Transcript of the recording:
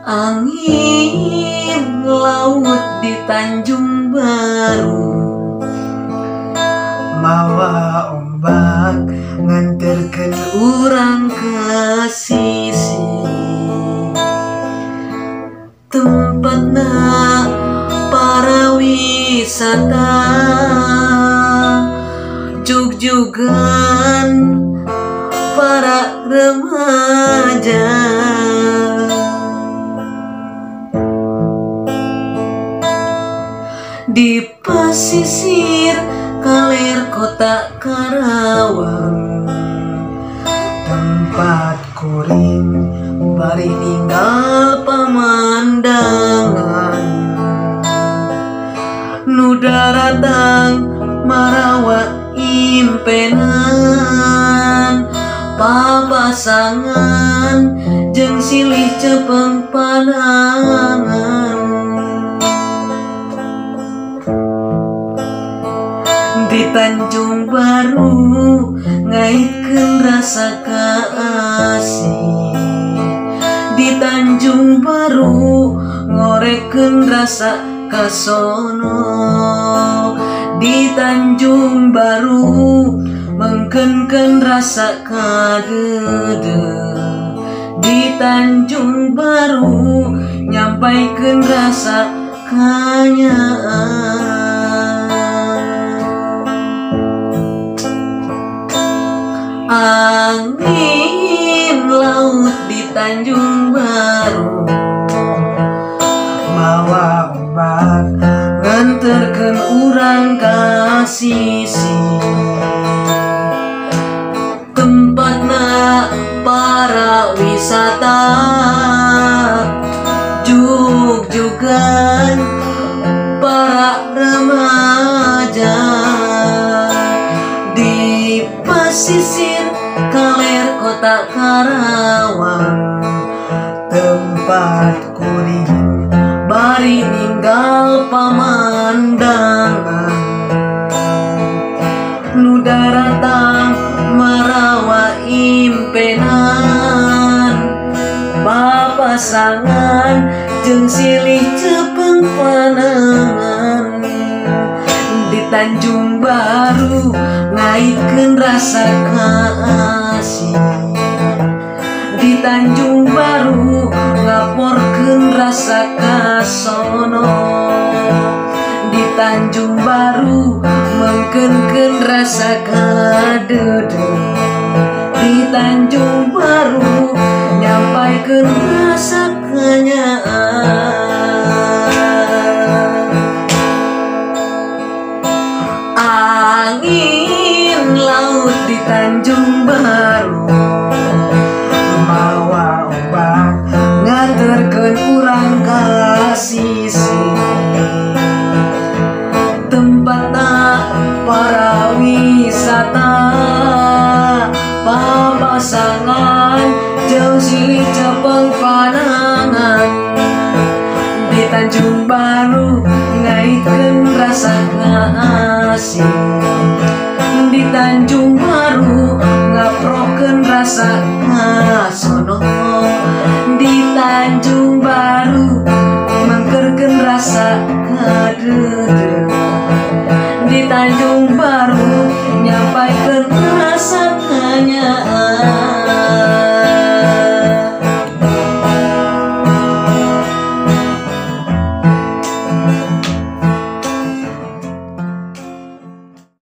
Angin laut di Tanjung Baru, mawa ombak nganterkeun urang ke sisi. Tempatna para wisata, jug-jugan para remaja. Di pasisir kaler kota Karawang, tempat kuring bari ninggal pamandangan. Nu daratang marawa impenan, papasangan jeung silih cepeng panangan. Di Tanjung Baru ngaitkeun rasa kaasih, di Tanjung Baru ngorekeun rasa kasono, di Tanjung Baru mengkenkeun rasa kadede, di Tanjung Baru nyampaikeun rasa kanyaan. Angin laut di Tanjung Baru, mawa ombak nganterkeun urang ka sisi. Tempatna para wisata, jug-jugan para remaja. Di pasisir kaler kota Karawang, tempat kuring bari ninggal pamandangan. Nu daratang marawa impenan, papasangan jeung silih cepeng panangan. Di Tanjung Baru ngaitkeun rasa kaasih, di Tanjung Baru ngaporkeun rasa kasono, di Tanjung Baru mengkenkeun rasa kadede, di Tanjung Baru nyampaikeun rasa kanyaan. Angin laut di Tanjung Baru, mawa ombak nganterkeun urang ka sisi. Tempatna para wisata, papasangan jeung silih cepeng panangan. Di Tanjung Baru ngaitkeun rasa kaasih, di Tanjung Baru ngaprokeun rasa